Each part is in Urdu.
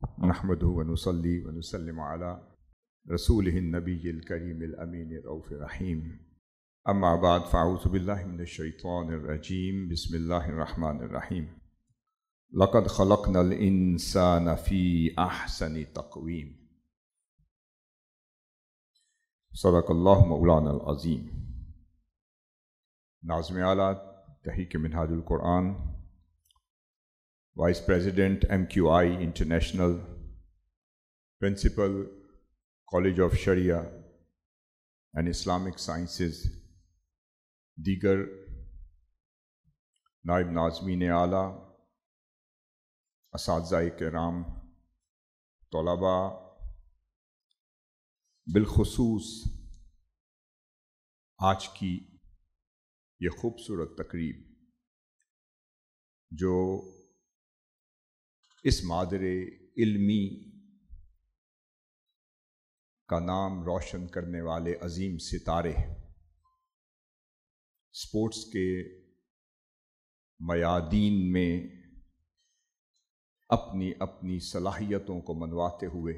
نحمده ونصلي ونسلم على رسوله النبي الكريم الأمين الرؤوف الرحيم أما بعد فأعوذ بالله من الشيطان الرجيم بسم الله الرحمن الرحيم لقد خلقنا الإنسان في أحسن تقويم صدق الله مولانا العظيم. ناظم اعلیٰ Tehreek Minhaj ul Quran, vice president MQI international, principal college of shariah and Islamic sciences, دیگر نائب ناظمین اعلیٰ، اساتذہ کرام، طلباء، بالخصوص آج کی یہ خوبصورت تقریب جو اس مادر علمی کا نام روشن کرنے والے عظیم ستارے اسپورٹس کے میادین میں اپنی اپنی صلاحیتوں کو منواتے ہوئے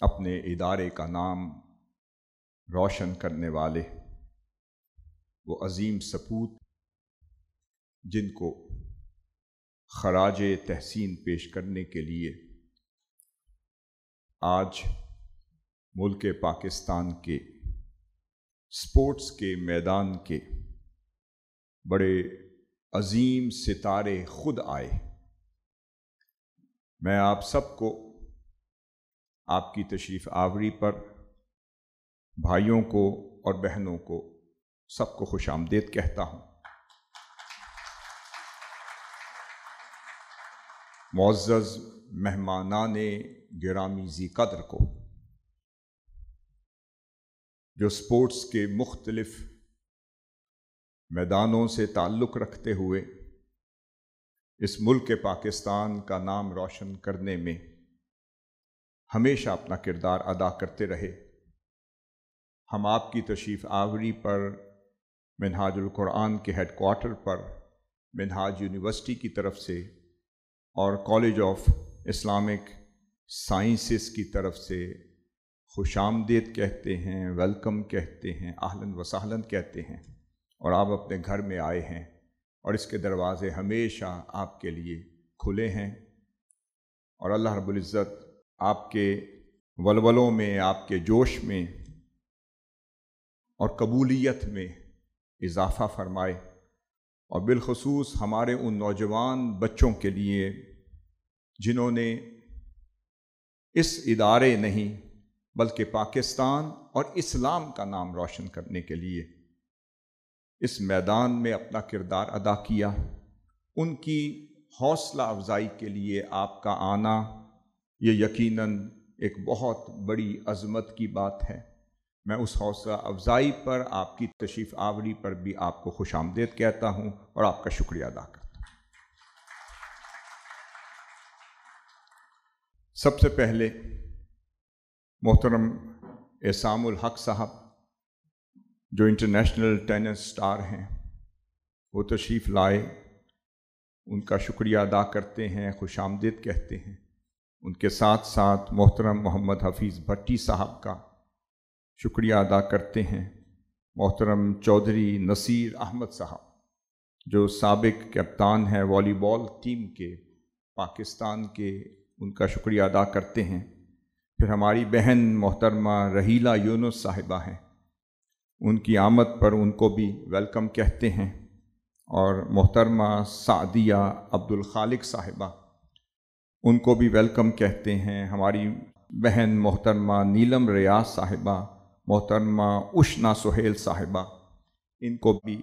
اپنے ادارے کا نام روشن کرنے والے وہ عظیم سپوت جن کو خراج تحسین پیش کرنے کے لیے آج ملک پاکستان کے اسپورٹس کے میدان کے بڑے عظیم ستارے خود آئے، میں آپ سب کو آپ کی تشریف آوری پر بھائیوں کو اور بہنوں کو سب کو خوش آمدید کہتا ہوں۔ معزز مہمانان گرامی ذی قدر کو جو اسپورٹس کے مختلف میدانوں سے تعلق رکھتے ہوئے اس ملک پاکستان کا نام روشن کرنے میں ہمیشہ اپنا کردار ادا کرتے رہے، ہم آپ کی تشریف آوری پر منہاج القرآن کے ہیڈ کوارٹر پر منہاج یونیورسٹی کی طرف سے اور کالج آف اسلامک سائنسز کی طرف سے خوش آمدید کہتے ہیں، ویلکم کہتے ہیں، اہلاً و سہلاً کہتے ہیں، اور آپ اپنے گھر میں آئے ہیں اور اس کے دروازے ہمیشہ آپ کے لیے کھلے ہیں، اور اللہ رب العزت آپ کے ولولوں میں، آپ کے جوش میں اور قبولیت میں اضافہ فرمائے، اور بالخصوص ہمارے ان نوجوان بچوں کے لیے جنہوں نے اس ادارے نہیں بلکہ پاکستان اور اسلام کا نام روشن کرنے کے لیے اس میدان میں اپنا کردار ادا کیا، ان کی حوصلہ افزائی کے لیے آپ کا آنا یہ یقیناً ایک بہت بڑی عظمت کی بات ہے۔ میں اس حوصلہ افزائی پر، آپ کی تشریف آوری پر بھی آپ کو خوش آمدید کہتا ہوں اور آپ کا شکریہ ادا کرتا ہوں۔ سب سے پہلے محترم اعصام الحق صاحب جو انٹرنیشنل ٹینس سٹار ہیں، وہ تشریف لائے، ان کا شکریہ ادا کرتے ہیں، خوش آمدید کہتے ہیں۔ ان کے ساتھ ساتھ محترم محمد حفیظ بھٹی صاحب کا شکریہ ادا کرتے ہیں، محترم چودھری نصیر احمد صاحب جو سابق کپتان ہیں والی بال ٹیم کے پاکستان کے، ان کا شکریہ ادا کرتے ہیں۔ پھر ہماری بہن محترمہ رحیلہ یونس صاحبہ ہیں، ان کی آمد پر ان کو بھی ویلکم کہتے ہیں، اور محترمہ سعدیہ عبدالخالق صاحبہ، ان کو بھی ویلکم کہتے ہیں۔ ہماری بہن محترمہ نیلم ریاض صاحبہ، محترمہ اشنا سہیل صاحبہ، ان کو بھی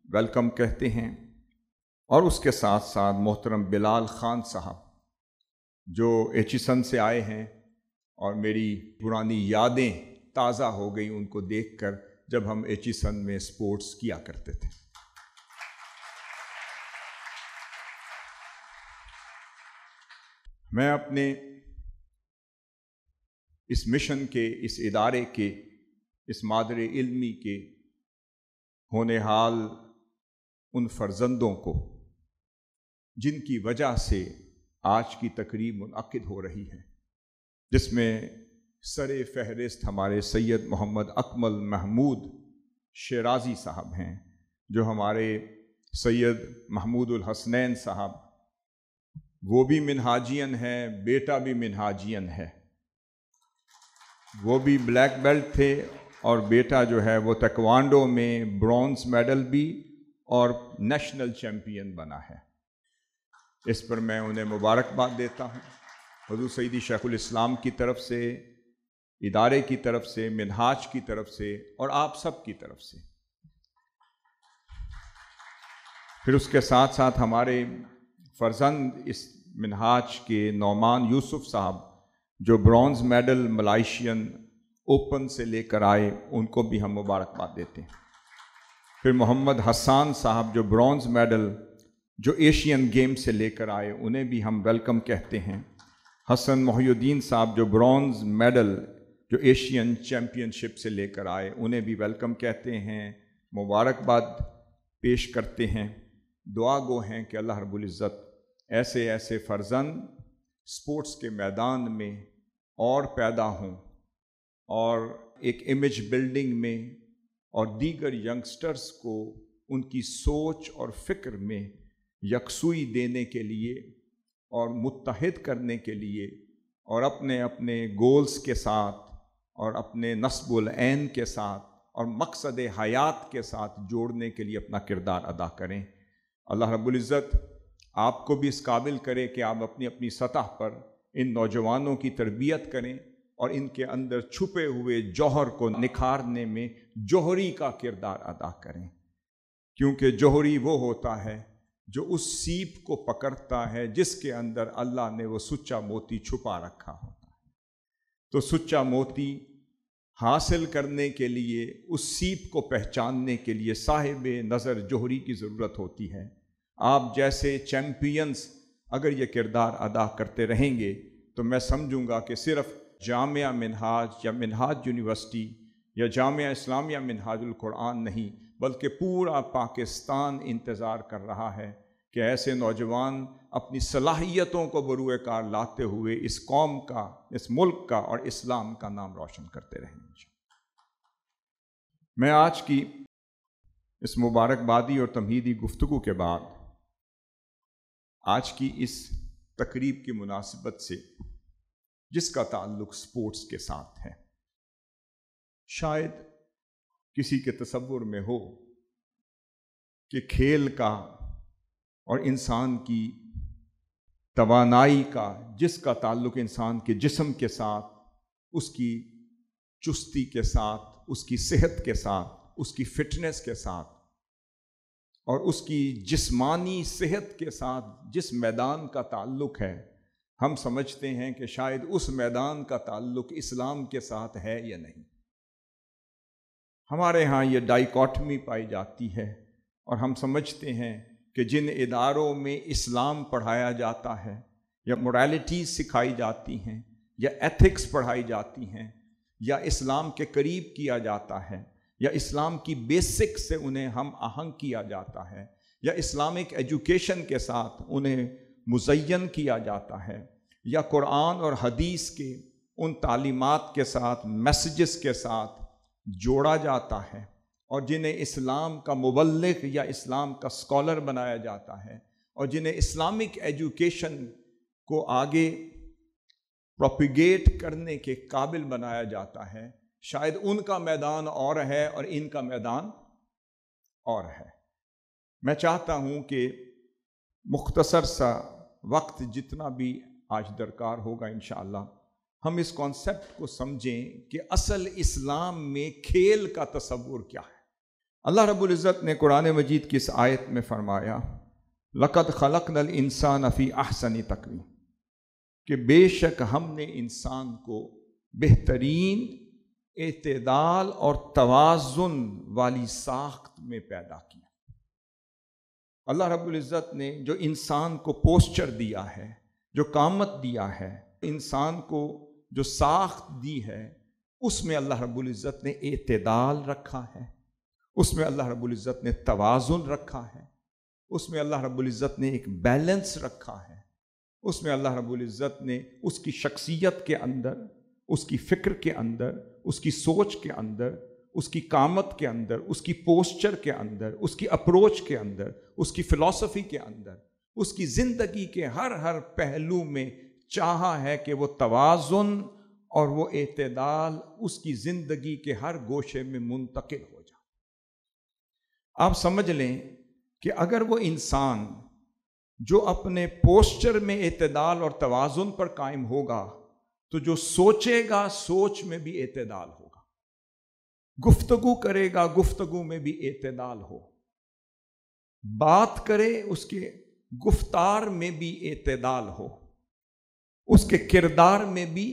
ویلکم کہتے ہیں، اور اس کے ساتھ ساتھ محترم بلال خان صاحب جو ایچیسن سے آئے ہیں، اور میری پرانی یادیں تازہ ہو گئی ان کو دیکھ کر جب ہم ایچیسن میں سپورٹس کیا کرتے تھے۔ میں اپنے اس مشن کے، اس ادارے کے، اس مادر علمی کے ہونے حال ان فرزندوں کو جن کی وجہ سے آج کی تقریب منعقد ہو رہی ہے، جس میں سر فہرست ہمارے سید محمد اکمل محمود شیرازی صاحب ہیں، جو ہمارے سید محمود الحسنین صاحب، وہ بھی منہاجین ہیں، بیٹا بھی منہاجین ہے، وہ بھی بلیک بیلٹ تھے، اور بیٹا جو ہے وہ تیکوانڈو میں برونز میڈل بھی اور نیشنل چیمپئن بنا ہے۔ اس پر میں انہیں مبارکباد دیتا ہوں، حضور سیدی شیخ الاسلام کی طرف سے، ادارے کی طرف سے، منہاج کی طرف سے، اور آپ سب کی طرف سے۔ پھر اس کے ساتھ ساتھ ہمارے فرزند اس منہاج کے نعمان یوسف صاحب، جو برونز میڈل ملائیشین اوپن سے لے کر آئے، ان کو بھی ہم مبارکباد دیتے ہیں۔ پھر محمد حسان صاحب، جو برونز میڈل جو ایشین گیم سے لے کر آئے، انہیں بھی ہم ویلکم کہتے ہیں۔ حسن محی الدین صاحب، جو برونز میڈل جو ایشین چیمپئن شپ سے لے کر آئے، انہیں بھی ویلکم کہتے ہیں، مبارکباد پیش کرتے ہیں۔ دعا گو ہیں کہ اللہ رب العزت ایسے ایسے فرزند سپورٹس کے میدان میں اور پیدا ہوں، اور ایک امیج بلڈنگ میں اور دیگر ینگسٹرز کو ان کی سوچ اور فکر میں یکسوئی دینے کے لیے اور متحد کرنے کے لیے، اور اپنے اپنے گولز کے ساتھ اور اپنے نصب العین کے ساتھ اور مقصد حیات کے ساتھ جوڑنے کے لیے اپنا کردار ادا کریں۔ اللہ رب العزت آپ کو بھی اس قابل کرے کہ آپ اپنی اپنی سطح پر ان نوجوانوں کی تربیت کریں اور ان کے اندر چھپے ہوئے جوہر کو نکھارنے میں جوہری کا کردار ادا کریں، کیونکہ جوہری وہ ہوتا ہے جو اس سیپ کو پکڑتا ہے جس کے اندر اللہ نے وہ سچا موتی چھپا رکھا ہوتا ہے۔ تو سچا موتی حاصل کرنے کے لیے، اس سیپ کو پہچاننے کے لیے صاحب نظر جوہری کی ضرورت ہوتی ہے۔ آپ جیسے چیمپئنز اگر یہ کردار ادا کرتے رہیں گے تو میں سمجھوں گا کہ صرف جامعہ منہاج یا منہاج یونیورسٹی یا جامعہ اسلامیہ منہاج القرآن نہیں، بلکہ پورا پاکستان انتظار کر رہا ہے کہ ایسے نوجوان اپنی صلاحیتوں کو بروئے کار لاتے ہوئے اس قوم کا، اس ملک کا اور اسلام کا نام روشن کرتے رہیں گے۔ میں آج کی اس مبارکبادی اور تمہیدی گفتگو کے بعد آج کی اس تقریب کی مناسبت سے، جس کا تعلق سپورٹس کے ساتھ ہے، شاید کسی کے تصور میں ہو کہ کھیل کا اور انسان کی توانائی کا، جس کا تعلق انسان کے جسم کے ساتھ، اس کی چستی کے ساتھ، اس کی صحت کے ساتھ، اس کی فٹنس کے ساتھ اور اس کی جسمانی صحت کے ساتھ جس میدان کا تعلق ہے، ہم سمجھتے ہیں کہ شاید اس میدان کا تعلق اسلام کے ساتھ ہے یا نہیں۔ ہمارے ہاں یہ ڈائیکاٹمی پائی جاتی ہے، اور ہم سمجھتے ہیں کہ جن اداروں میں اسلام پڑھایا جاتا ہے یا موریلٹیز سکھائی جاتی ہیں یا ایتھکس پڑھائی جاتی ہیں یا اسلام کے قریب کیا جاتا ہے یا اسلام کی بیسک سے انہیں ہم آہنگ کیا جاتا ہے یا اسلامک ایجوکیشن کے ساتھ انہیں مزین کیا جاتا ہے یا قرآن اور حدیث کے ان تعلیمات کے ساتھ، میسیجز کے ساتھ جوڑا جاتا ہے، اور جنہیں اسلام کا مبلغ یا اسلام کا اسکالر بنایا جاتا ہے، اور جنہیں اسلامک ایجوکیشن کو آگے پروپیگیٹ کرنے کے قابل بنایا جاتا ہے، شاید ان کا میدان اور ہے اور ان کا میدان اور ہے۔ میں چاہتا ہوں کہ مختصر سا وقت جتنا بھی آج درکار ہوگا انشاءاللہ، ہم اس کانسیپٹ کو سمجھیں کہ اصل اسلام میں کھیل کا تصور کیا ہے۔ اللہ رب العزت نے قرآن مجید کی اس آیت میں فرمایا، لَقَدْ خَلَقْنَا الْإِنسَانَ فِي أَحْسَنِ تَقْوِيمٍ، کہ بے شک ہم نے انسان کو بہترین اعتدال اور توازن والی ساخت میں پیدا کیا۔ اللہ رب العزت نے جو انسان کو پوسچر دیا ہے، جو قامت دیا ہے، انسان کو جو ساخت دی ہے، اس میں اللہ رب العزت نے اعتدال رکھا ہے، اس میں اللہ رب العزت نے توازن رکھا ہے، اس میں اللہ رب العزت نے ایک بیلنس رکھا ہے، اس میں اللہ رب العزت نے اس کی شخصیت کے اندر، اس کی فکر کے اندر، اس کی سوچ کے اندر، اس کی قامت کے اندر، اس کی پوسچر کے اندر، اس کی اپروچ کے اندر، اس کی فلسفی کے اندر، اس کی زندگی کے ہر پہلو میں چاہا ہے کہ وہ توازن اور وہ اعتدال اس کی زندگی کے ہر گوشے میں منتقل ہو جائے۔ آپ سمجھ لیں کہ اگر وہ انسان جو اپنے پوسچر میں اعتدال اور توازن پر قائم ہوگا تو جو سوچے گا سوچ میں بھی اعتدال ہوگا، گفتگو کرے گا گفتگو میں بھی اعتدال ہو، بات کرے اس کے گفتار میں بھی اعتدال ہو، اس کے کردار میں بھی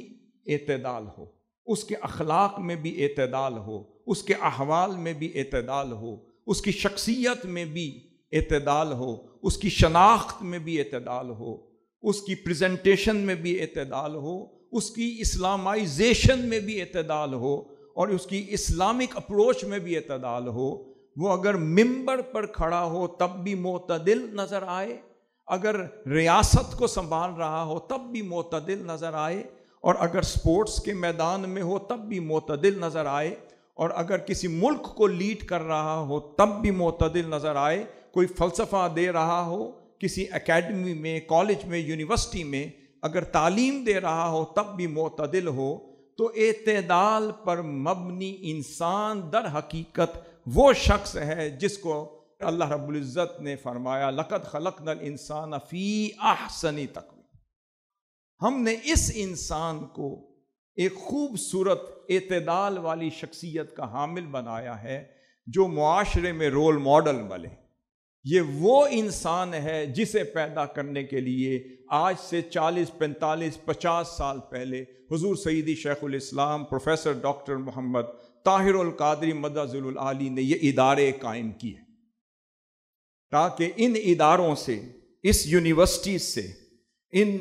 اعتدال ہو، اس کے اخلاق میں بھی اعتدال ہو، اس کے احوال میں بھی اعتدال ہو، اس کی شخصیت میں بھی اعتدال ہو، اس کی شناخت میں بھی اعتدال ہو، اس کی پریزنٹیشن میں بھی اعتدال ہو، اس کی اسلامائزیشن میں بھی اعتدال ہو، اور اس کی اسلامک اپروچ میں بھی اعتدال ہو۔ وہ اگر ممبر پر کھڑا ہو تب بھی معتدل نظر آئے، اگر ریاست کو سنبھال رہا ہو تب بھی معتدل نظر آئے، اور اگر سپورٹس کے میدان میں ہو تب بھی معتدل نظر آئے، اور اگر کسی ملک کو لیڈ کر رہا ہو تب بھی معتدل نظر آئے، کوئی فلسفہ دے رہا ہو کسی اکیڈمی میں، کالج میں، یونیورسٹی میں، اگر تعلیم دے رہا ہو تب بھی معتدل ہو۔ تو اعتدال پر مبنی انسان در حقیقت وہ شخص ہے جس کو اللہ رب العزت نے فرمایا لَقَدْ خَلَقْنَا الْإِنسَانَ فِي أَحْسَنِ تَقْوِيمٍ۔ ہم نے اس انسان کو ایک خوبصورت اعتدال والی شخصیت کا حامل بنایا ہے جو معاشرے میں رول ماڈل بنے۔ یہ وہ انسان ہے جسے پیدا کرنے کے لیے آج سے 40، 45، 50 سال پہلے حضور سیدی شیخ الاسلام پروفیسر ڈاکٹر محمد طاہر القادری مدظ العالی نے یہ ادارے قائم کیے، تاکہ ان اداروں سے، اس یونیورسٹی سے، ان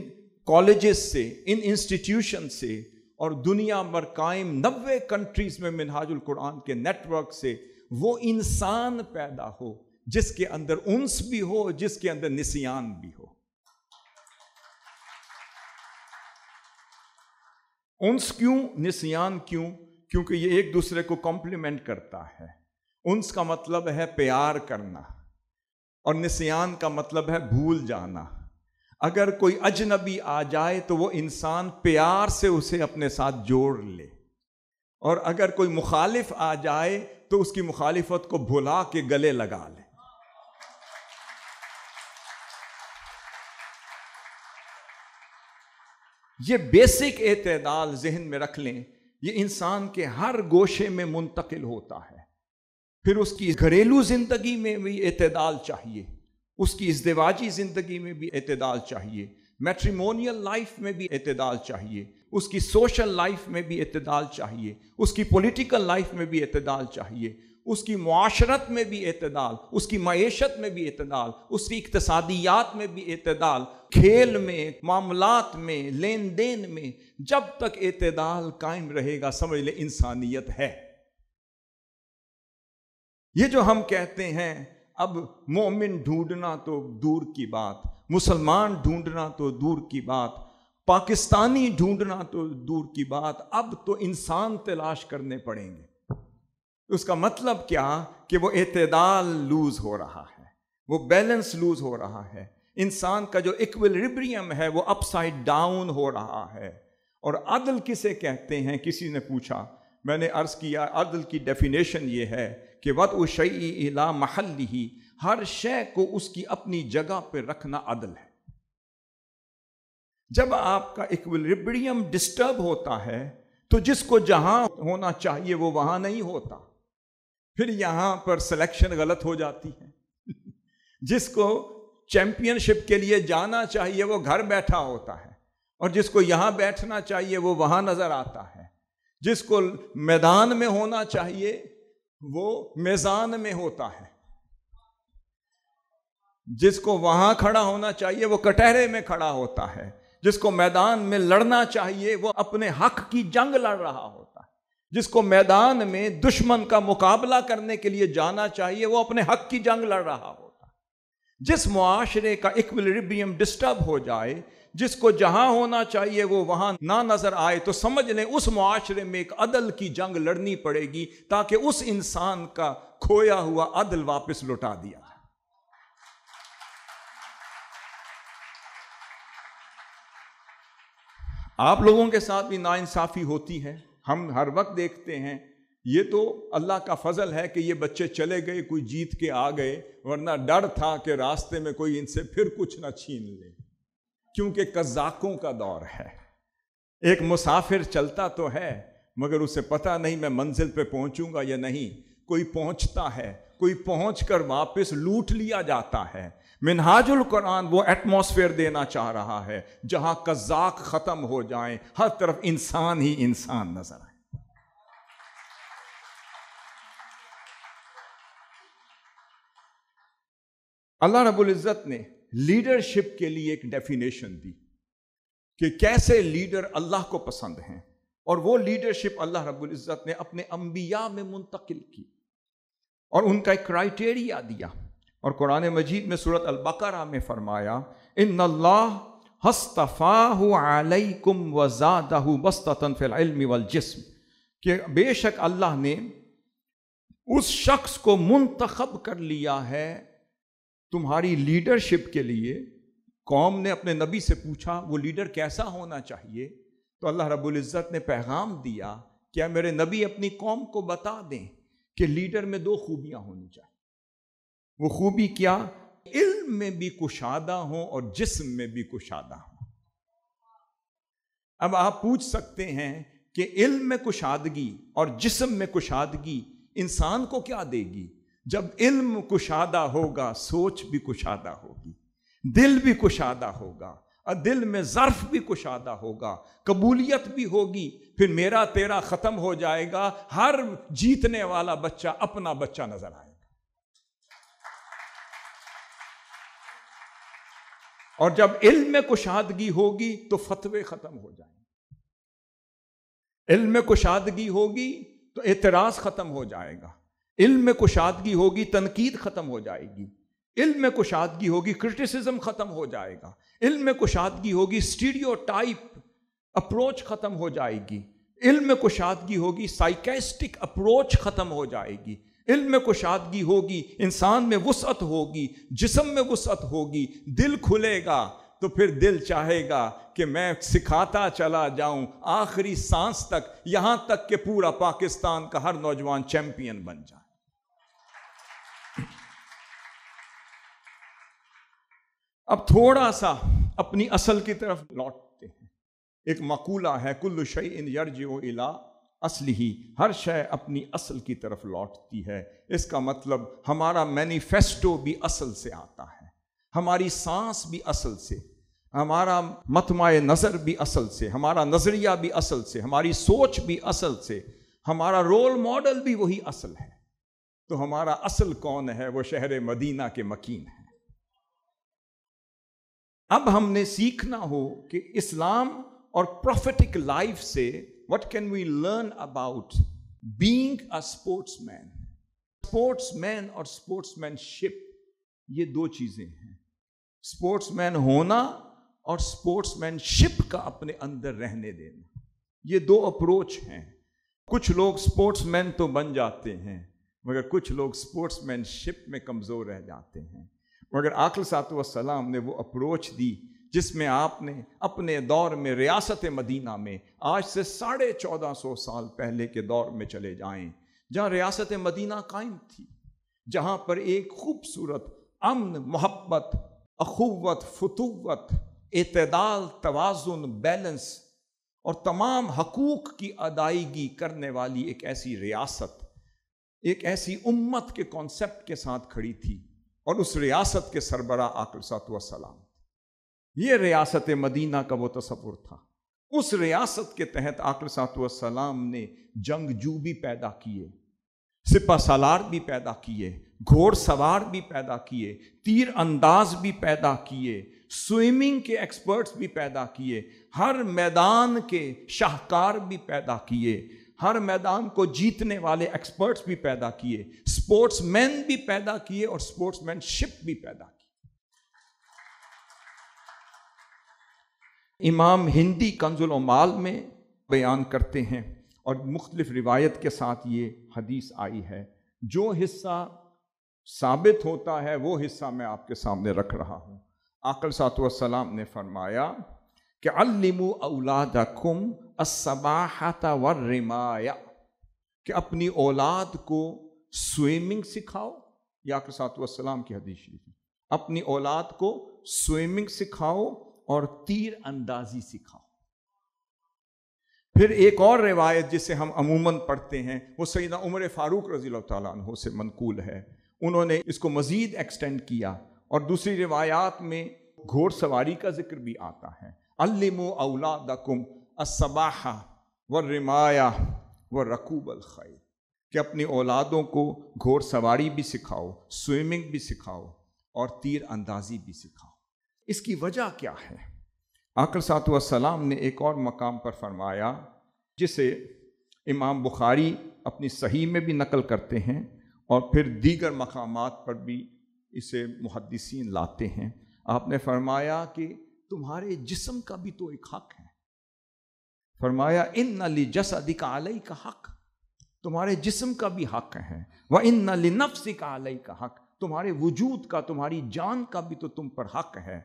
کالجز سے، ان انسٹیٹیوشن سے، اور دنیا بھر قائم 90 کنٹریز میں منہاج القرآن کے نیٹ ورک سے وہ انسان پیدا ہو جس کے اندر انس بھی ہو، جس کے اندر نسیان بھی ہو۔ انس کیوں، نسیان کیوں؟ کیونکہ یہ ایک دوسرے کو کمپلیمنٹ کرتا ہے۔ انس کا مطلب ہے پیار کرنا، اور نسیان کا مطلب ہے بھول جانا۔ اگر کوئی اجنبی آ جائے تو وہ انسان پیار سے اسے اپنے ساتھ جوڑ لے، اور اگر کوئی مخالف آ جائے تو اس کی مخالفت کو بھلا کے گلے لگا لے۔ یہ بیسک اعتدال ذہن میں رکھ لیں، یہ انسان کے ہر گوشے میں منتقل ہوتا ہے۔ پھر اس کی گھریلو زندگی میں بھی اعتدال چاہیے، اس کی ازدواجی زندگی میں بھی اعتدال چاہیے، میٹریمونیل لائف میں بھی اعتدال چاہیے، اس کی سوشل لائف میں بھی اعتدال چاہیے، اس کی پولیٹیکل لائف میں بھی اعتدال چاہیے، اس کی معاشرت میں بھی اعتدال، اس کی معیشت میں بھی اعتدال، اس کی اقتصادیات میں بھی اعتدال، کھیل میں، معاملات میں، لین دین میں۔ جب تک اعتدال قائم رہے گا سمجھ لیں انسانیت ہے۔ یہ جو ہم کہتے ہیں اب مومن ڈھونڈنا تو دور کی بات، مسلمان ڈھونڈنا تو دور کی بات، پاکستانی ڈھونڈنا تو دور کی بات، اب تو انسان تلاش کرنے پڑیں گے۔ اس کا مطلب کیا کہ وہ اعتدال لوز ہو رہا ہے، وہ بیلنس لوز ہو رہا ہے، انسان کا جو ایکویلیبریم ہے وہ اپ سائڈ ڈاؤن ہو رہا ہے۔ اور عدل کسے کہتے ہیں؟ کسی نے پوچھا، میں نے عرض کیا عدل کی ڈیفینیشن یہ ہے کہ وضع الشیء الی محلہ، ہر شے کو اس کی اپنی جگہ پہ رکھنا عدل ہے۔ جب آپ کا ایکویلیبریم ڈسٹرب ہوتا ہے تو جس کو جہاں ہونا چاہیے وہ وہاں نہیں ہوتا، پھر یہاں پر سلیکشن غلط ہو جاتی ہے۔ جس کو چیمپئن شپ کے لیے جانا چاہیے وہ گھر بیٹھا ہوتا ہے، اور جس کو یہاں بیٹھنا چاہیے وہ وہاں نظر آتا ہے۔ جس کو میدان میں ہونا چاہیے وہ میزان میں ہوتا ہے، جس کو وہاں کھڑا ہونا چاہیے وہ کٹہرے میں کھڑا ہوتا ہے، جس کو میدان میں لڑنا چاہیے وہ اپنے حق کی جنگ لڑ رہا ہوتا ہے، جس کو میدان میں دشمن کا مقابلہ کرنے کے لیے جانا چاہیے وہ اپنے حق کی جنگ لڑ رہا ہوتا ہے، جس معاشرے کا ایکویلبریم ڈسٹرب ہو جائے، جس کو جہاں ہونا چاہیے وہ وہاں نہ نظر آئے، تو سمجھ لیں اس معاشرے میں ایک عدل کی جنگ لڑنی پڑے گی تاکہ اس انسان کا کھویا ہوا عدل واپس لوٹا دیا جائے۔ آپ لوگوں کے ساتھ بھی ناانصافی ہوتی ہے، ہم ہر وقت دیکھتے ہیں۔ یہ تو اللہ کا فضل ہے کہ یہ بچے چلے گئے، کوئی جیت کے آ گئے، ورنہ ڈر تھا کہ راستے میں کوئی ان سے پھر کچھ نہ چھین لے، کیونکہ قزاقوں کا دور ہے۔ ایک مسافر چلتا تو ہے مگر اسے پتہ نہیں میں منزل پہ پہنچوں گا یا نہیں۔ کوئی پہنچتا ہے، کوئی پہنچ کر واپس لوٹ لیا جاتا ہے۔ منہاج القرآن وہ ایٹماسفیئر دینا چاہ رہا ہے جہاں قزاق ختم ہو جائیں، ہر طرف انسان ہی انسان نظر آئے۔ اللہ رب العزت نے لیڈرشپ کے لیے ایک ڈیفینیشن دی کہ کیسے لیڈر اللہ کو پسند ہیں، اور وہ لیڈرشپ اللہ رب العزت نے اپنے انبیاء میں منتقل کی اور ان کا ایک کرائیٹیریا دیا۔ اور قرآن مجید میں سورۃ البقرہ میں فرمایا ان اللہ اصطفاہ علیکم وزادہ بسطۃ فی العلم والجسم، کہ بے شک اللہ نے اس شخص کو منتخب کر لیا ہے تمہاری لیڈرشپ کے لیے۔ قوم نے اپنے نبی سے پوچھا وہ لیڈر کیسا ہونا چاہیے، تو اللہ رب العزت نے پیغام دیا کہ میرے نبی اپنی قوم کو بتا دیں کہ لیڈر میں 2 خوبیاں ہونی چاہیے۔ وہ خوبی کیا؟ علم میں بھی کشادہ ہوں اور جسم میں بھی کشادہ ہوں۔ اب آپ پوچھ سکتے ہیں کہ علم میں کشادگی اور جسم میں کشادگی انسان کو کیا دے گی؟ جب علم کشادہ ہوگا سوچ بھی کشادہ ہوگی، دل بھی کشادہ ہوگا، اور دل میں ظرف بھی کشادہ ہوگا، قبولیت بھی ہوگی۔ پھر میرا تیرا ختم ہو جائے گا، ہر جیتنے والا بچہ اپنا بچہ نظر آئے گا۔ اور جب علم میں کشادگی ہوگی تو فتوے ختم ہو جائیں گے، علم میں کشادگی ہوگی تو اعتراض ختم ہو جائے گا، علم میں کشادگی ہوگی تنقید ختم ہو جائے گی، علم میں کشادگی ہوگی کرٹیسزم ختم ہو جائے گا، علم میں کشادگی ہوگی سٹیریوٹائپ اپروچ ختم ہو جائے گی، علم میں کشادگی ہوگی سائیکسٹک اپروچ ختم ہو جائے گی، علم میں کشادگی ہوگی انسان میں وسعت ہوگی، جسم میں وسعت ہوگی، دل کھلے گا تو پھر دل چاہے گا کہ میں سکھاتا چلا جاؤں آخری سانس تک، یہاں تک کہ پورا پاکستان کا ہر نوجوان چیمپئن بن جائے۔ اب تھوڑا سا اپنی اصل کی طرف لوٹتے ہیں۔ ایک مقولہ ہے کل شیء یرجع الی اصلہ، ہر شے اپنی اصل کی طرف لوٹتی ہے۔ اس کا مطلب ہمارا مینیفیسٹو بھی اصل سے آتا ہے، ہماری سانس بھی اصل سے، ہمارا مطمع نظر بھی اصل سے، ہمارا نظریہ بھی اصل سے، ہماری سوچ بھی اصل سے، ہمارا رول ماڈل بھی وہی اصل ہے۔ تو ہمارا اصل کون ہے؟ وہ شہر مدینہ کے مکین ہے۔ اب ہم نے سیکھنا ہو کہ اسلام اور پروفیٹک لائف سے what can we learn about being a sportsman؟ Sportsman اور اسپورٹس مین شپ یہ 2 چیزیں ہیں۔ اسپورٹس مین ہونا اور اسپورٹس مین شپ کا اپنے اندر رہنے دینا، یہ 2 اپروچ ہیں۔ کچھ لوگ اسپورٹس مین تو بن جاتے ہیں مگر کچھ لوگ اسپورٹس مین شپ میں کمزور رہ جاتے ہیں۔ مگر آقا صلی اللہ علیہ وسلم نے وہ اپروچ دی جس میں آپ نے اپنے دور میں ریاست مدینہ میں، آج سے 1450 سال پہلے کے دور میں چلے جائیں، جہاں ریاست مدینہ قائم تھی، جہاں پر ایک خوبصورت امن، محبت، اخوت، فتوت، اعتدال، توازن، بیلنس اور تمام حقوق کی ادائیگی کرنے والی ایک ایسی ریاست، ایک ایسی امت کے کانسیپٹ کے ساتھ کھڑی تھی، اور اس ریاست کے سربراہ آقا صلی اللہ علیہ وسلم۔ یہ ریاست مدینہ کا وہ تصور تھا۔ اس ریاست کے تحت آقا صلی اللہ علیہ وسلم نے جنگجو بھی پیدا کیے، سپہ سالار بھی پیدا کیے، گھوڑ سوار بھی پیدا کیے، تیر انداز بھی پیدا کیے، سوئمنگ کے ایکسپرٹس بھی پیدا کیے، ہر میدان کے شاہکار بھی پیدا کیے، ہر میدان کو جیتنے والے ایکسپرٹس بھی پیدا کیے، سپورٹس مین بھی پیدا کیے اور سپورٹس مین شپ بھی پیدا کی۔ امام ہندی کنز العمال میں بیان کرتے ہیں اور مختلف روایت کے ساتھ یہ حدیث آئی ہے، جو حصہ ثابت ہوتا ہے وہ حصہ میں آپ کے سامنے رکھ رہا ہوں۔ آقا صلی اللہ علیہ وسلم نے فرمایا کہ علموا اولادکم السباحۃ والرمایا، کہ اپنی اولاد کو سوئمنگ سکھاؤ۔ یہ آقا صلی اللہ علیہ وسلم کی حدیث شریف ہے، اپنی اولاد کو سوئمنگ سکھاؤ اور تیر اندازی سکھاؤ۔ پھر ایک اور روایت جسے ہم عموماً پڑھتے ہیں وہ سیدنا عمر فاروق رضی اللہ تعالیٰ عنہ سے منقول ہے، انہوں نے اس کو مزید ایکسٹینڈ کیا، اور دوسری روایات میں گھوڑ سواری کا ذکر بھی آتا ہے۔ علموا اولادکم السباحہ والرمایا ورکوب الخیل، کہ اپنی اولادوں کو گھوڑ سواری بھی سکھاؤ، سوئمنگ بھی سکھاؤ اور تیر اندازی بھی سکھاؤ۔ اس کی وجہ کیا ہے؟ آقا صلی اللہ علیہ وسلم نے ایک اور مقام پر فرمایا، جسے امام بخاری اپنی صحیح میں بھی نقل کرتے ہیں اور پھر دیگر مقامات پر بھی اسے محدثین لاتے ہیں۔ آپ نے فرمایا کہ تمہارے جسم کا بھی تو ایک حق ہے۔ فرمایا ان لجسدک علیک حق، تمہارے جسم کا بھی حق ہے، وان لنفسک علیک حق، تمہارے وجود کا، تمہاری جان کا بھی تو تم پر حق ہے۔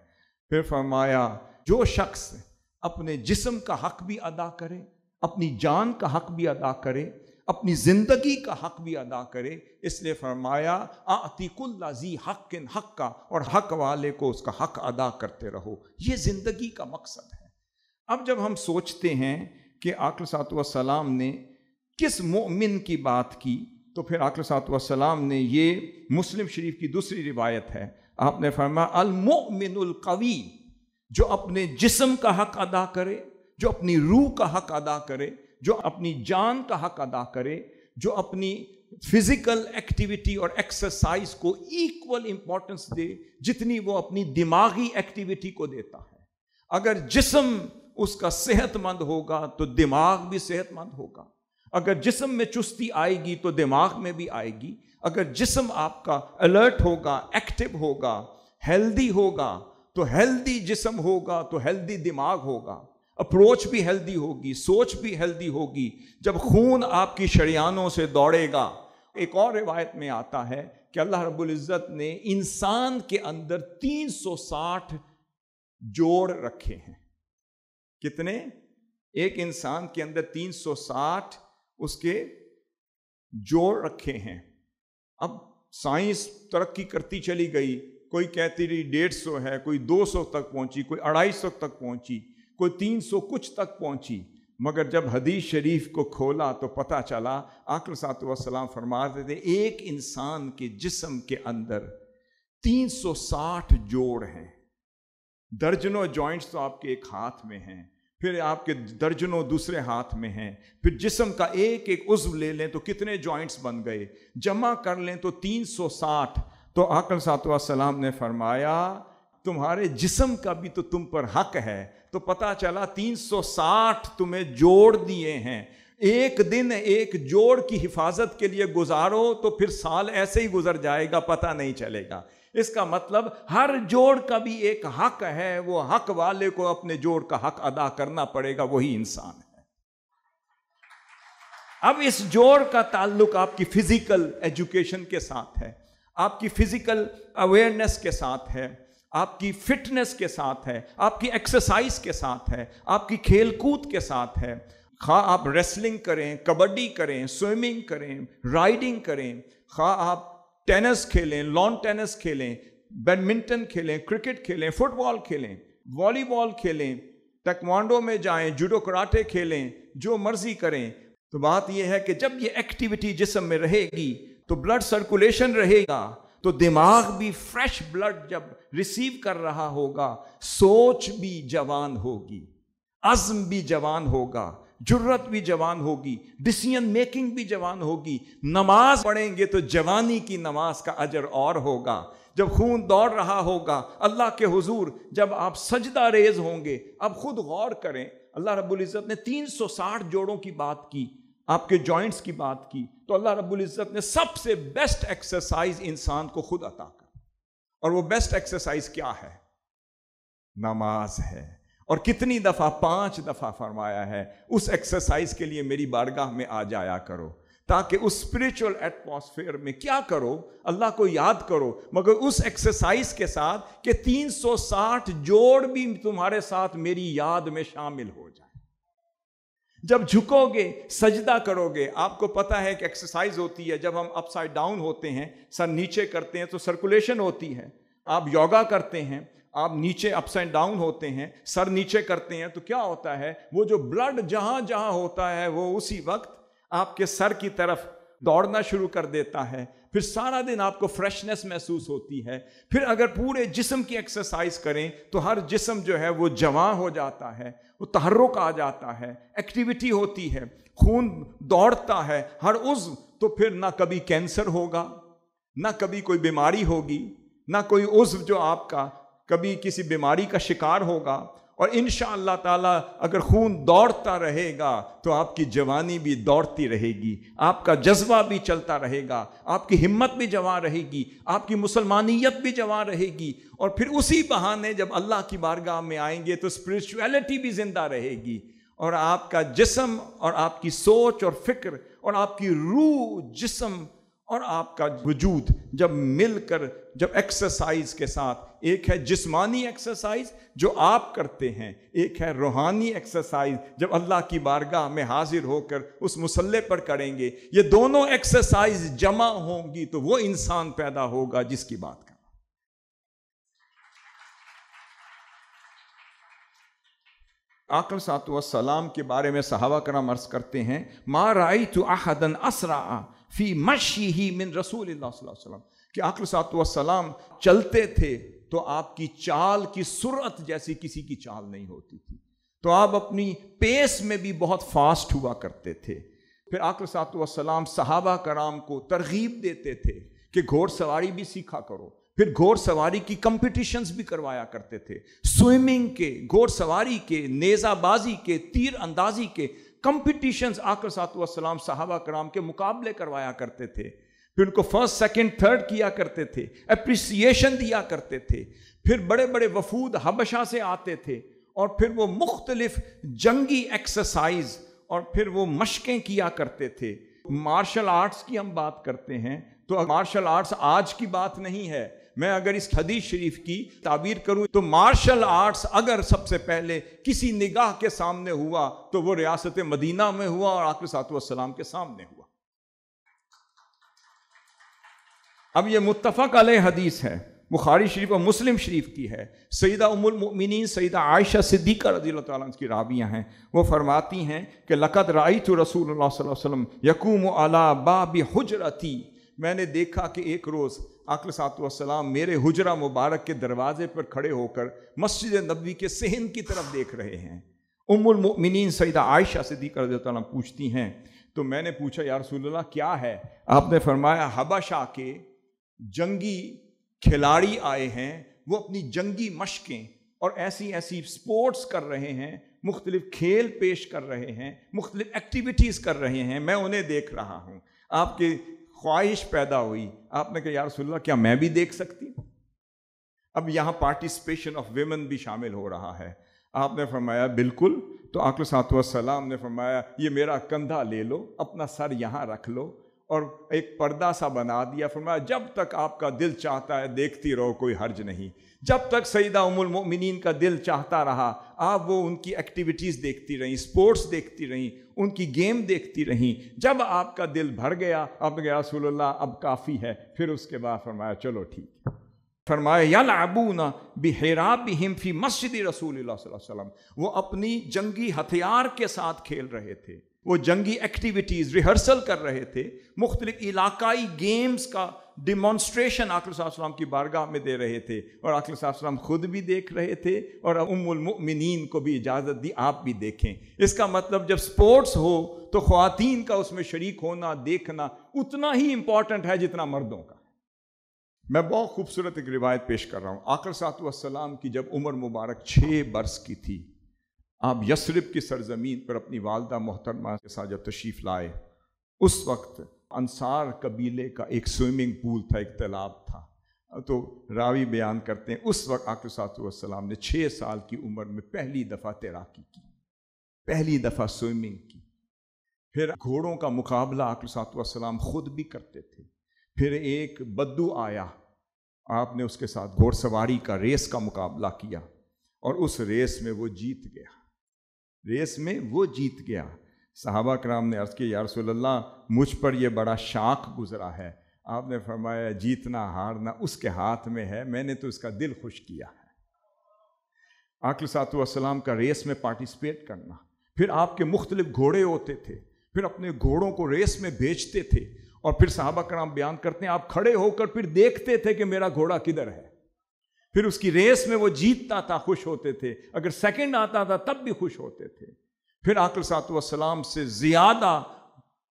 پھر فرمایا جو شخص اپنے جسم کا حق بھی ادا کرے، اپنی جان کا حق بھی ادا کرے، اپنی زندگی کا حق بھی ادا کرے، اس لیے فرمایا اعطی کل ذی حق حقا، اور حق والے کو اس کا حق ادا کرتے رہو۔ یہ زندگی کا مقصد ہے۔ اب جب ہم سوچتے ہیں کہ آقا صلی اللہ علیہ وسلم نے کس مؤمن کی بات کی، تو پھر آقا صلی اللہ علیہ وسلم نے یہ مسلم شریف کی دوسری روایت ہے، آپ نے فرمایا المؤمن القوی، جو اپنے جسم کا حق ادا کرے، جو اپنی روح کا حق ادا کرے، جو اپنی جان کا حق ادا کرے، جو اپنی فزیکل ایکٹیویٹی اور ایکسرسائز کو ایکول امپورٹنس دے جتنی وہ اپنی دماغی ایکٹیویٹی کو دیتا ہے۔ اگر جسم اس کا صحت مند ہوگا تو دماغ بھی صحت مند ہوگا، اگر جسم میں چستی آئے گی تو دماغ میں بھی آئے گی، اگر جسم آپ کا الرٹ ہوگا، ایکٹیو ہوگا، ہیلدی ہوگا تو ہیلدی جسم ہوگا تو ہیلدی دماغ ہوگا، اپروچ بھی ہیلدی ہوگی، سوچ بھی ہیلدی ہوگی۔ جب خون آپ کی شریانوں سے دوڑے گا، ایک اور روایت میں آتا ہے کہ اللہ رب العزت نے انسان کے اندر 360 جوڑ رکھے ہیں۔ کتنے؟ ایک انسان کے اندر 360 اس کے جوڑ رکھے ہیں۔ اب سائنس ترقی کرتی چلی گئی، کوئی کہتی رہی 150 ہے، کوئی 200 تک پہنچی، کوئی 250 تک پہنچی، کوئی 300 کچھ تک پہنچی، مگر جب حدیث شریف کو کھولا تو پتہ چلا آقا صلی اللہ علیہ وسلم فرماتے تھے ایک انسان کے جسم کے اندر 360 جوڑ ہیں۔ درجنوں جوائنٹس تو آپ کے ایک ہاتھ میں ہیں، پھر آپ کے درجنوں دوسرے ہاتھ میں ہیں، پھر جسم کا ایک ایک عضو لے لیں تو کتنے جوائنٹس بن گئے، جمع کر لیں تو 360۔ تو آقا صلی اللہ علیہ وسلم نے فرمایا تمہارے جسم کا بھی تو تم پر حق ہے۔ تو پتہ چلا 360 تمہیں جوڑ دیے ہیں، ایک دن ایک جوڑ کی حفاظت کے لیے گزارو تو پھر سال ایسے ہی گزر جائے گا، پتہ نہیں چلے گا۔ اس کا مطلب ہر جوڑ کا بھی ایک حق ہے، وہ حق والے کو اپنے جوڑ کا حق ادا کرنا پڑے گا، وہی انسان ہے۔ اب اس جوڑ کا تعلق آپ کی فزیکل ایجوکیشن کے ساتھ ہے، آپ کی فزیکل اویئرنیس کے ساتھ ہے، آپ کی فٹنس کے ساتھ ہے، آپ کی ایکسرسائز کے ساتھ ہے، آپ کی کھیل کود کے ساتھ ہے۔ خواہ آپ ریسلنگ کریں، کبڈی کریں، سوئمنگ کریں، رائڈنگ کریں، خواہ آپ ٹینس کھیلیں، لان ٹینس کھیلیں، بیڈمنٹن کھیلیں، کرکٹ کھیلیں، فٹ بال کھیلیں، والی بال کھیلیں، ٹیکوانڈو میں جائیں، جوڈو کراٹے کھیلیں، جو مرضی کریں۔ تو بات یہ ہے کہ جب یہ ایکٹیویٹی جسم میں رہے گی تو بلڈ سرکولیشن رہے گا، تو دماغ بھی فریش بلڈ جب ریسیو کر رہا ہوگا، سوچ بھی جوان ہوگی، عزم بھی جوان ہوگا، جرت بھی جوان ہوگی، ڈیسیژن میکنگ بھی جوان ہوگی۔ نماز پڑھیں گے تو جوانی کی نماز کا اجر اور ہوگا۔ جب خون دوڑ رہا ہوگا اللہ کے حضور، جب آپ سجدہ ریز ہوں گے۔ اب خود غور کریں، اللہ رب العزت نے 360 جوڑوں کی بات کی، آپ کے جوائنٹس کی بات کی، تو اللہ رب العزت نے سب سے بیسٹ ایکسرسائز انسان کو خود عطا کر، اور وہ بیسٹ ایکسرسائز کیا ہے؟ نماز ہے۔ اور کتنی دفعہ؟ 5 دفعہ فرمایا ہے اس ایکسرسائز کے لیے میری بارگاہ میں آ جایا کرو، تاکہ اس اسپرچول ایٹماسفیئر میں کیا کرو؟ اللہ کو یاد کرو، مگر اس ایکسرسائز کے ساتھ کہ 360 جوڑ بھی تمہارے ساتھ میری یاد میں شامل ہو جائے۔ جب جھکو گے، سجدہ کرو گے، آپ کو پتہ ہے کہ ایکسرسائز ہوتی ہے جب ہم اپ سائڈ ڈاؤن ہوتے ہیں، سر نیچے کرتے ہیں تو سرکولیشن ہوتی ہے۔ آپ یوگا کرتے ہیں، آپ نیچے اپ سائڈ ڈاؤن ہوتے ہیں، سر نیچے کرتے ہیں تو کیا ہوتا ہے؟ وہ جو بلڈ جہاں جہاں ہوتا ہے وہ اسی وقت آپ کے سر کی طرف دوڑنا شروع کر دیتا ہے، پھر سارا دن آپ کو فریشنس محسوس ہوتی ہے۔ پھر اگر پورے جسم کی ایکسرسائز کریں تو ہر جسم جو ہے وہ جواں ہو جاتا ہے، وہ تحرک آ جاتا ہے، ایکٹیویٹی ہوتی ہے، خون دوڑتا ہے ہر عضو، تو پھر نہ کبھی کینسر ہوگا، نہ کبھی کوئی بیماری ہوگی، نہ کوئی عضو جو آپ کا کبھی کسی بیماری کا شکار ہوگا۔ اور انشاءاللہ تعالی اگر خون دوڑتا رہے گا تو آپ کی جوانی بھی دوڑتی رہے گی، آپ کا جذبہ بھی چلتا رہے گا، آپ کی ہمت بھی جوان رہے گی، آپ کی مسلمانیت بھی جوان رہے گی، اور پھر اسی بہانے جب اللہ کی بارگاہ میں آئیں گے تو اسپرچویلٹی بھی زندہ رہے گی، اور آپ کا جسم اور آپ کی سوچ اور فکر اور آپ کی روح، جسم اور آپ کا وجود جب مل کر، جب ایکسرسائز کے ساتھ، ایک ہے جسمانی ایکسرسائز جو آپ کرتے ہیں، ایک ہے روحانی ایکسرسائز جب اللہ کی بارگاہ میں حاضر ہو کر اس مصلی پر کریں گے، یہ دونوں ایکسرسائز جمع ہوں گی تو وہ انسان پیدا ہوگا جس کی بات کر۔ آقا صلی اللہ علیہ وسلم کے بارے میں صحابہ کرام عرض کرتے ہیں، ما رأیت احدا اسرع فی مشیہ من رسول اللہ صلی اللہ علیہ وسلم، کہ آقا صلی اللہ علیہ وسلم چلتے تھے تو آپ کی چال کی سرعت جیسی کسی کی چال نہیں ہوتی تھی، تو آپ اپنی پیس میں بھی بہت فاسٹ ہوا کرتے تھے۔ پھر آقا صلی اللہ علیہ وسلم صحابہ کرام کو ترغیب دیتے تھے کہ گھوڑ سواری بھی سیکھا کرو، پھر گھوڑ سواری کی کمپٹیشنز بھی کروایا کرتے تھے، سوئمنگ کے، گھوڑ سواری کے، نیزہ بازی کے، تیر اندازی کے کمپٹیشنز آقا صلی اللہ علیہ وسلم صحابہ کرام کے مقابلے کروایا کرتے تھے، پھر ان کو فرسٹ سیکنڈ تھرڈ کیا کرتے تھے، اپریسیشن دیا کرتے تھے، پھر بڑے بڑے وفود حبشہ سے آتے تھے، اور پھر وہ مختلف جنگی ایکسرسائز اور پھر وہ مشقیں کیا کرتے تھے۔ مارشل آرٹس کی ہم بات کرتے ہیں تو مارشل آرٹس آج کی بات نہیں ہے، میں اگر اس حدیث شریف کی تعبیر کروں تو مارشل آرٹس اگر سب سے پہلے کسی نگاہ کے سامنے ہوا تو وہ ریاست مدینہ میں ہوا اور آقا صلی اللہ علیہ وسلم کے سامنے ہوا۔ اب یہ متفق علیہ حدیث ہے، بخاری شریف اور مسلم شریف کی ہے، سیدہ ام المؤمنین سیدہ عائشہ صدیقہ رضی اللہ تعالیٰ عنہ کی راویہ ہیں، وہ فرماتی ہیں کہ لقد رأیت رسول اللہ صلی اللہ علیہ وسلم یقوم علی باب حجرتی، میں نے دیکھا کہ ایک روز آقا صلی اللہ علیہ وسلم میرے حجرہ مبارک کے دروازے پر کھڑے ہو کر مسجد نبوی کے صحن کی طرف دیکھ رہے ہیں۔ ام المؤمنین سیدہ عائشہ صدیقہ رضی اللہ عنہ پوچھتی ہیں، تو میں نے پوچھا یا رسول اللہ کیا ہے؟ آپ نے فرمایا حبشہ کے جنگی کھلاڑی آئے ہیں، وہ اپنی جنگی مشقیں اور ایسی ایسی سپورٹس کر رہے ہیں، مختلف کھیل پیش کر رہے ہیں، مختلف ایکٹیویٹیز کر رہے ہیں، میں انہیں دیکھ رہا ہوں۔ آپ کی خواہش پیدا ہوئی، آپ نے کہا یا رسول اللہ کیا میں بھی دیکھ سکتی ہوں؟ اب یہاں پارٹیسپیشن آف ویمن بھی شامل ہو رہا ہے۔ آپ نے فرمایا بالکل، تو آقا صلی اللہ علیہ وسلم نے فرمایا یہ میرا کندھا لے لو، اپنا سر یہاں رکھ لو، اور ایک پردہ سا بنا دیا، فرمایا جب تک آپ کا دل چاہتا ہے دیکھتی رہو، کوئی حرج نہیں۔ جب تک سیدہ ام المؤمنین کا دل چاہتا رہا آپ وہ ان کی ایکٹیویٹیز دیکھتی رہیں، سپورٹس دیکھتی رہیں، ان کی گیم دیکھتی رہیں۔ جب آپ کا دل بھر گیا آپ نے کہا رسول اللہ اب کافی ہے، پھر اس کے بعد فرمایا چلو ٹھیک۔ فرمایا یلعبون بحرابہم فی مسجد رسول اللہ صلی اللہ علیہ وسلم، وہ اپنی جنگی ہتھیار کے ساتھ کھیل رہے تھے، وہ جنگی ایکٹیویٹیز ریہرسل کر رہے تھے، مختلف علاقائی گیمز کا ڈیمانسٹریشن آقا صلی اللہ علیہ وسلم کی بارگاہ میں دے رہے تھے، اور آقا صلی اللہ علیہ وسلم خود بھی دیکھ رہے تھے اور ام المؤمنین کو بھی اجازت دی آپ بھی دیکھیں۔ اس کا مطلب جب سپورٹس ہو تو خواتین کا اس میں شریک ہونا، دیکھنا اتنا ہی امپورٹنٹ ہے جتنا مردوں کا۔ میں بہت خوبصورت ایک روایت پیش کر رہا ہوں۔ آقا صلی اللہ علیہ وسلم کی جب عمر مبارک 6 برس کی تھی، آپ یثرب کی سرزمین پر اپنی والدہ محترمہ کے ساتھ جب تشریف لائے، اس وقت انصار قبیلے کا ایک سوئمنگ پول تھا، ایک تالاب تھا، تو راوی بیان کرتے ہیں اس وقت آقا صلی اللہ علیہ وسلم نے 6 سال کی عمر میں پہلی دفعہ تیراکی کی، پہلی دفعہ سوئمنگ کی۔ پھر گھوڑوں کا مقابلہ آقا صلی اللہ علیہ وسلم خود بھی کرتے تھے۔ پھر ایک بدو آیا، آپ نے اس کے ساتھ گھوڑ سواری کا ریس کا مقابلہ کیا اور اس ریس میں وہ جیت گیا، ریس میں وہ جیت گیا۔ صحابہ کرام نے عرض کی یا رسول اللہ مجھ پر یہ بڑا شاق گزرا ہے۔ آپ نے فرمایا جیتنا ہارنا اس کے ہاتھ میں ہے، میں نے تو اس کا دل خوش کیا ہے۔ آقا صلی اللہ علیہ وسلم کا ریس میں پارٹیسپیٹ کرنا، پھر آپ کے مختلف گھوڑے ہوتے تھے، پھر اپنے گھوڑوں کو ریس میں بیچتے تھے، اور پھر صحابہ کرام بیان کرتے ہیں آپ کھڑے ہو کر پھر دیکھتے تھے کہ میرا گھوڑا کدھر ہے۔ پھر اس کی ریس میں وہ جیتتا تھا، خوش ہوتے تھے، اگر سیکنڈ آتا تھا تب بھی خوش ہوتے تھے۔ پھر آقا صلی اللہ علیہ وسلم سے زیادہ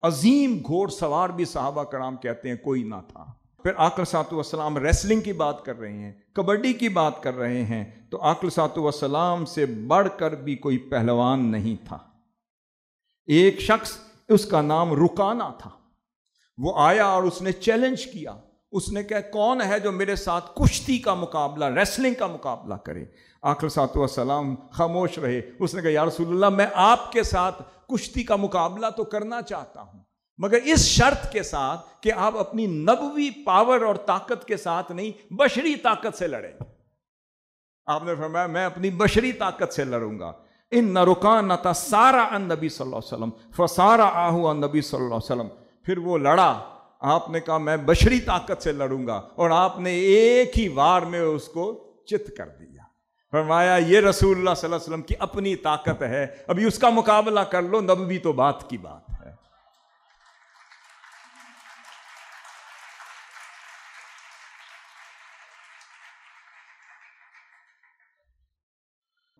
عظیم گھوڑ سوار بھی صحابہ کرام کہتے ہیں کوئی نہ تھا۔ پھر آقا صلی اللہ علیہ وسلم ریسلنگ کی بات کر رہے ہیں، کبڈی کی بات کر رہے ہیں، تو آقا صلی اللہ علیہ وسلم سے بڑھ کر بھی کوئی پہلوان نہیں تھا۔ ایک شخص اس کا نام رکانہ تھا، وہ آیا اور اس نے چیلنج کیا، اس نے کہا کون ہے جو میرے ساتھ کشتی کا مقابلہ، ریسلنگ کا مقابلہ کرے۔ آقا صلی اللہ علیہ وسلم خاموش رہے۔ اس نے کہا یا رسول اللہ میں آپ کے ساتھ کشتی کا مقابلہ تو کرنا چاہتا ہوں، مگر اس شرط کے ساتھ کہ آپ اپنی نبوی پاور اور طاقت کے ساتھ نہیں، بشری طاقت سے لڑیں۔ آپ نے فرمایا میں اپنی بشری طاقت سے لڑوں گا۔ ان رکانہ سارا عن نبی صلی اللہ علیہ وسلم فسارا آہو عن نبی صلی اللہ علیہ وسلم، پھر وہ لڑا۔ آپ نے کہا میں بشری طاقت سے لڑوں گا، اور آپ نے ایک ہی وار میں اس کو چت کر دیا۔ فرمایا یہ رسول اللہ صلی اللہ علیہ وسلم کی اپنی طاقت ہے، ابھی اس کا مقابلہ کر لو، نبوی تو بات کی بات ہے۔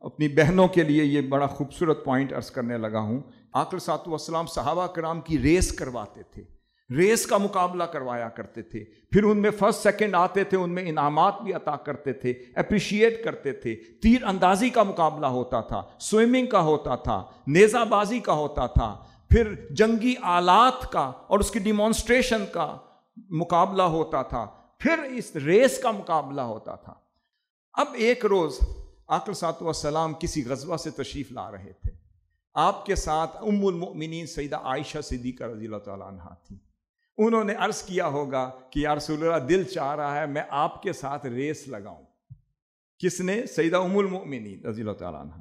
اپنی بہنوں کے لیے یہ بڑا خوبصورت پوائنٹ عرض کرنے لگا ہوں۔ آقا صلی اللہ علیہ وسلم صحابہ کرام کی ریس کرواتے تھے، ریس کا مقابلہ کروایا کرتے تھے، پھر ان میں فرسٹ سیکنڈ آتے تھے، ان میں انعامات بھی عطا کرتے تھے، اپریشیٹ کرتے تھے۔ تیر اندازی کا مقابلہ ہوتا تھا، سوئمنگ کا ہوتا تھا، نیزہ بازی کا ہوتا تھا، پھر جنگی آلات کا اور اس کی ڈیمانسٹریشن کا مقابلہ ہوتا تھا، پھر اس ریس کا مقابلہ ہوتا تھا۔ اب ایک روز آقا صلی اللہ علیہ وسلم کسی غزوہ سے تشریف لا رہے تھے، آپ کے ساتھ ام المؤمنین سیدہ عائشہ صدیقہ رضی اللہ تعالیٰ عنہا تھی۔ انہوں نے عرض کیا ہوگا کہ یا رسول اللہ دل چاہ رہا ہے میں آپ کے ساتھ ریس لگاؤں۔ کس نے؟ سیدہ ام المؤمنین رضی اللہ تعالیٰ عنہا۔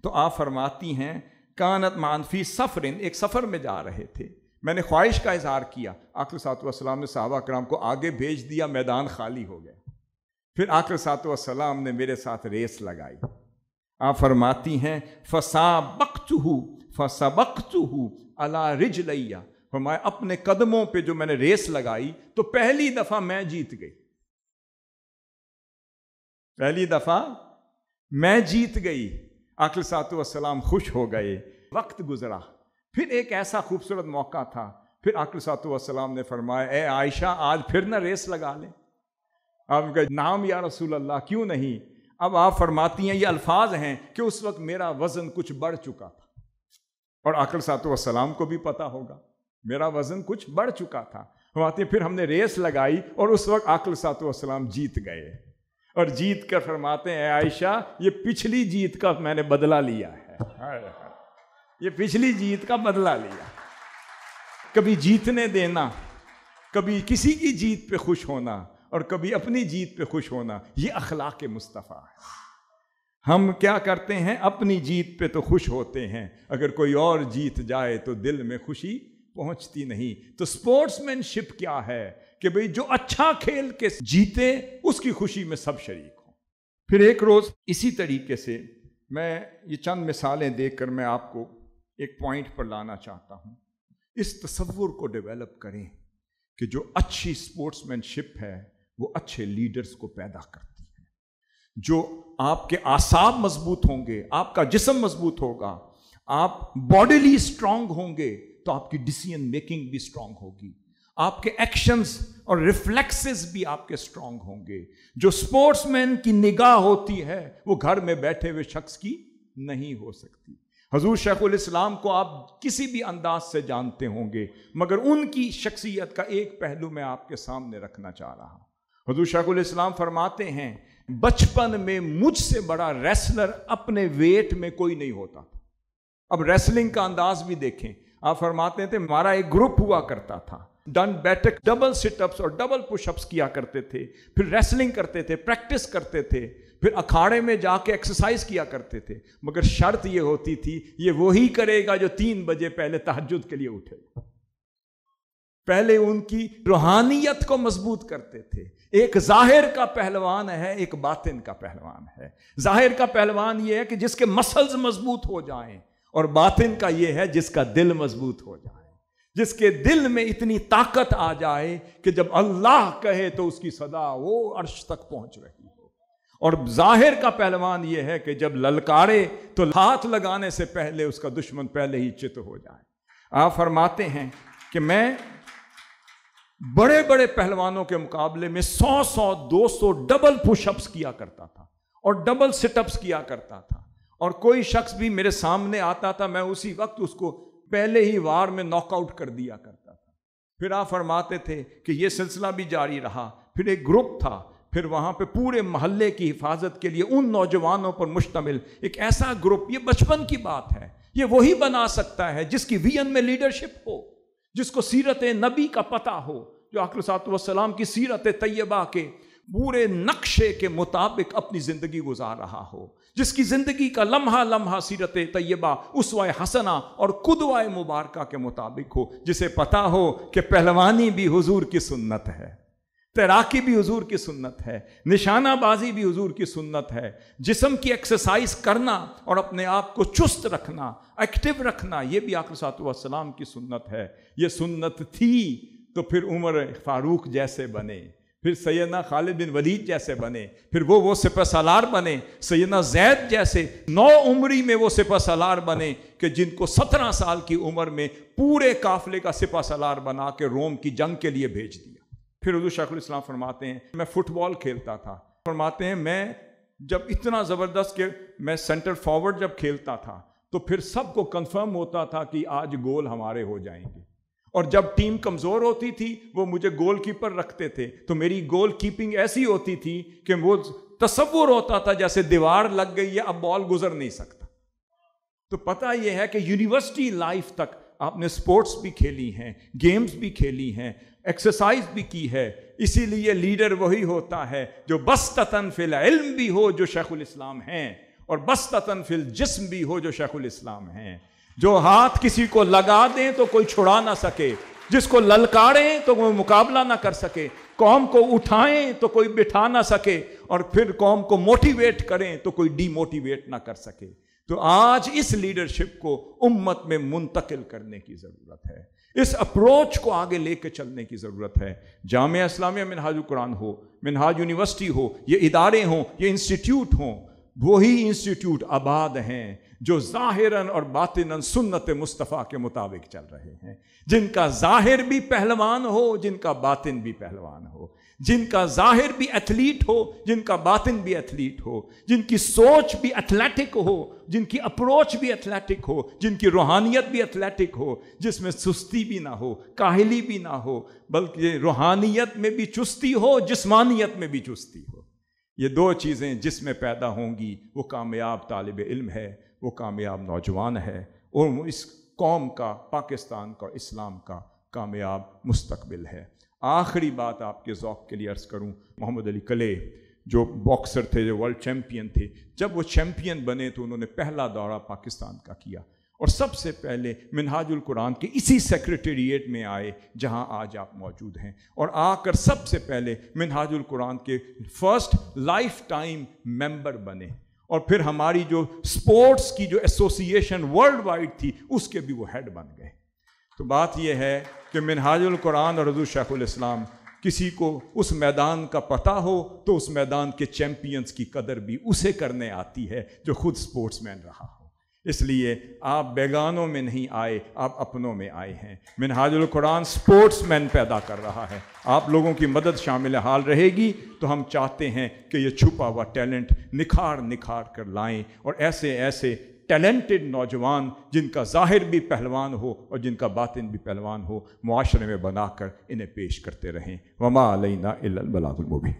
تو آپ فرماتی ہیں کانت معن فی سفر، ایک سفر میں جا رہے تھے، میں نے خواہش کا اظہار کیا، آقا صلی اللہ علیہ وسلم نے صحابہ کرام کو آگے بھیج دیا، میدان خالی ہو گیا۔ پھر آقا صلی اللہ علیہ وسلم نے میرے ساتھ ریس لگائی۔ آپ فرماتی ہیں فسابقتہ علی رجلی، فرمایا اپنے قدموں پہ جو میں نے ریس لگائی تو پہلی دفعہ میں جیت گئی، پہلی دفعہ میں جیت گئی۔ آقا صلی اللہ علیہ وسلم خوش ہو گئے۔ وقت گزرا، پھر ایک ایسا خوبصورت موقع تھا، پھر آقا صلی اللہ علیہ وسلم نے فرمایا اے عائشہ آج پھر نہ ریس لگا لیں؟ آپ کا نام یا رسول اللہ کیوں نہیں؟ اب آپ فرماتی ہیں یہ الفاظ ہیں کہ اس وقت میرا وزن کچھ بڑھ چکا تھا، اور آقا صلی اللہ علیہ وسلم کو بھی پتا ہوگا میرا وزن کچھ بڑھ چکا تھا۔ فرماتی ہیں پھر ہم نے ریس لگائی اور اس وقت آقا صلی اللہ علیہ وسلم جیت گئے، اور جیت کر فرماتے ہیں اے عائشہ یہ پچھلی جیت کا میں نے بدلہ لیا ہے، یہ پچھلی جیت کا بدلہ لیا۔ کبھی جیتنے دینا، کبھی کسی کی جیت پہ خوش ہونا، اور کبھی اپنی جیت پہ خوش ہونا، یہ اخلاق مصطفیٰ ہے۔ ہم کیا کرتے ہیں؟ اپنی جیت پہ تو خوش ہوتے ہیں، اگر کوئی اور جیت جائے تو دل میں خوشی پہنچتی نہیں۔ تو سپورٹس مین شپ کیا ہے کہ بھئی جو اچھا کھیل کے جیتے اس کی خوشی میں سب شریک ہوں۔ پھر ایک روز اسی طریقے سے میں یہ چند مثالیں دیکھ کر میں آپ کو ایک پوائنٹ پر لانا چاہتا ہوں۔ اس تصور کو ڈیولپ کریں کہ جو اچھی سپورٹس مین شپ ہے وہ اچھے لیڈرز کو پیدا کرتی ہے۔ جو آپ کے اعصاب مضبوط ہوں گے، آپ کا جسم مضبوط ہوگا، آپ باڈیلی اسٹرانگ ہوں گے تو آپ کی ڈیسیژن میکنگ بھی اسٹرانگ ہوگی، آپ کے ایکشنز اور ریفلیکسز بھی آپ کے اسٹرانگ ہوں گے۔ جو سپورٹس مین کی نگاہ ہوتی ہے وہ گھر میں بیٹھے ہوئے شخص کی نہیں ہو سکتی۔ حضور شیخ الاسلام کو آپ کسی بھی انداز سے جانتے ہوں گے، مگر ان کی شخصیت کا ایک پہلو میں آپ کے سامنے رکھنا چاہ رہا ہوں۔ حضور شیخ الاسلام فرماتے ہیں بچپن میں مجھ سے بڑا ریسلر اپنے ویٹ میں کوئی نہیں ہوتا تھا. اب ریسلنگ کا انداز بھی دیکھیں. آپ فرماتے تھے ہمارا ایک گروپ ہوا کرتا تھا, ڈن بیٹک ڈبل سٹ اپس اور ڈبل پش اپس کیا کرتے تھے, پھر ریسلنگ کرتے تھے, پریکٹس کرتے تھے, پھر اکھاڑے میں جا کے ایکسرسائز کیا کرتے تھے, مگر شرط یہ ہوتی تھی یہ وہی کرے گا جو 3 بجے پہلے تہجد کے لیے اٹھے. پہلے ان کی روحانیت کو مضبوط کرتے تھے. ایک ظاہر کا پہلوان ہے, ایک باطن کا پہلوان ہے. ظاہر کا پہلوان یہ ہے کہ جس کے مسلز مضبوط ہو جائیں, اور باطن کا یہ ہے جس کا دل مضبوط ہو جائے, جس کے دل میں اتنی طاقت آ جائے کہ جب اللہ کہے تو اس کی صدا وہ عرش تک پہنچ رہی ہو. اور ظاہر کا پہلوان یہ ہے کہ جب للکارے تو ہاتھ لگانے سے پہلے اس کا دشمن پہلے ہی چت ہو جائے. آپ فرماتے ہیں کہ میں بڑے بڑے پہلوانوں کے مقابلے میں 100-200 ڈبل پش اپس کیا کرتا تھا اور ڈبل سٹ اپس کیا کرتا تھا, اور کوئی شخص بھی میرے سامنے آتا تھا میں اسی وقت اس کو پہلے ہی وار میں ناک آؤٹ کر دیا کرتا تھا. پھر آپ فرماتے تھے کہ یہ سلسلہ بھی جاری رہا. پھر ایک گروپ تھا, پھر وہاں پہ پورے محلے کی حفاظت کے لیے ان نوجوانوں پر مشتمل ایک ایسا گروپ. یہ بچپن کی بات ہے, یہ وہی بنا سکتا ہے جس کی وین میں لیڈرشپ ہو, جس کو سیرت نبی کا پتہ ہو, جو آقا صلی اللہ علیہ وسلم کی سیرت طیبہ کے پورے نقشے کے مطابق اپنی زندگی گزار رہا ہو, جس کی زندگی کا لمحہ لمحہ سیرت طیبہ اسوہ حسنہ اور قدوہ مبارکہ کے مطابق ہو, جسے پتہ ہو کہ پہلوانی بھی حضور کی سنت ہے, تیراکی بھی حضور کی سنت ہے, نشانہ بازی بھی حضور کی سنت ہے, جسم کی ایکسرسائز کرنا اور اپنے آپ کو چست رکھنا, ایکٹیو رکھنا, یہ بھی آقا صلی اللہ علیہ وسلم کی سنت ہے. یہ سنت تھی تو پھر عمر فاروق جیسے بنے, پھر سیدنا خالد بن ولید جیسے بنے, پھر وہ سپہ سالار بنے, سیدنا زید جیسے 9 عمری میں وہ سپہ سالار بنے کہ جن کو 17 سال کی عمر میں پورے قافلے کا سپہ سالار بنا کے روم کی جنگ کے لیے بھیج دیا. پھر حضور شیخ الاسلام فرماتے ہیں میں فٹ بال کھیلتا تھا. فرماتے ہیں میں جب اتنا زبردست کہ میں سینٹر فارورڈ جب کھیلتا تھا تو پھر سب کو کنفرم ہوتا تھا کہ آج گول ہمارے ہو جائیں گے, اور جب ٹیم کمزور ہوتی تھی وہ مجھے گول کیپر رکھتے تھے تو میری گول کیپنگ ایسی ہوتی تھی کہ وہ تصور ہوتا تھا جیسے دیوار لگ گئی ہے, اب بال گزر نہیں سکتا. تو پتہ یہ ہے کہ یونیورسٹی لائف تک آپ نے سپورٹس بھی کھیلی ہیں, گیمز بھی کھیلی ہیں, ایکسرسائز بھی کی ہے. اسی لیے لیڈر وہی ہوتا ہے جو بسطتاً فی العلم بھی ہو جو شیخ الاسلام ہیں, اور بسطتاً فی الجسم بھی ہو جو شیخ الاسلام ہیں, جو ہاتھ کسی کو لگا دیں تو کوئی چھڑا نہ سکے, جس کو للکاریں تو کوئی مقابلہ نہ کر سکے, قوم کو اٹھائیں تو کوئی بٹھا نہ سکے, اور پھر قوم کو موٹیویٹ کریں تو کوئی ڈی موٹیویٹ نہ کر سکے. تو آج اس لیڈرشپ کو امت میں منتقل کرنے کی ضرورت ہے, اس اپروچ کو آگے لے کے چلنے کی ضرورت ہے. جامعہ اسلامیہ منہاج القرآن ہو, منہاج یونیورسٹی ہو, یہ ادارے ہوں, یہ انسٹیٹیوٹ ہوں, وہی انسٹیٹیوٹ آباد ہیں جو ظاہراً اور باطناً سنت مصطفیٰ کے مطابق چل رہے ہیں, جن کا ظاہر بھی پہلوان ہو, جن کا باطن بھی پہلوان ہو, جن کا ظاہر بھی ایتھلیٹ ہو, جن کا باطن بھی ایتھلیٹ ہو, جن کی سوچ بھی ایتھلیٹک ہو, جن کی اپروچ بھی ایتھلیٹک ہو, جن کی روحانیت بھی ایتھلیٹک ہو, جس میں سستی بھی نہ ہو, کاہلی بھی نہ ہو, بلکہ روحانیت میں بھی چستی ہو, جسمانیت میں بھی چستی ہو. یہ 2 چیزیں جس میں پیدا ہوں گی وہ کامیاب طالب علم ہے, وہ کامیاب نوجوان ہے, اور وہ اس قوم کا, پاکستان کا, اسلام کا کامیاب مستقبل ہے. آخری بات آپ کے ذوق کے لیے عرض کروں, محمد علی کلے جو باکسر تھے, جو ورلڈ چیمپئن تھے, جب وہ چیمپئن بنے تو انہوں نے پہلا دورہ پاکستان کا کیا, اور سب سے پہلے منہاج القرآن کے اسی سیکریٹریٹ میں آئے جہاں آج آپ موجود ہیں, اور آ کر سب سے پہلے منہاج القرآن کے فرسٹ لائف ٹائم ممبر بنے, اور پھر ہماری جو سپورٹس کی جو ایسوسیشن ورلڈ وائڈ تھی اس کے بھی وہ ہیڈ بن گئے. تو بات یہ ہے کہ منہاج القرآن اور حضور شیخ الاسلام, کسی کو اس میدان کا پتہ ہو تو اس میدان کے چیمپئنز کی قدر بھی اسے کرنے آتی ہے جو خود سپورٹس مین رہا ہو. اس لیے آپ بیگانوں میں نہیں آئے, آپ اپنوں میں آئے ہیں. منہاج القرآن سپورٹس مین پیدا کر رہا ہے, آپ لوگوں کی مدد شامل حال رہے گی تو ہم چاہتے ہیں کہ یہ چھپا ہوا ٹیلنٹ نکھار کر لائیں, اور ایسے ٹیلنٹڈ نوجوان جن کا ظاہر بھی پہلوان ہو اور جن کا باطن بھی پہلوان ہو معاشرے میں بنا کر انہیں پیش کرتے رہیں۔ وما علینا الا البلاغ المبین۔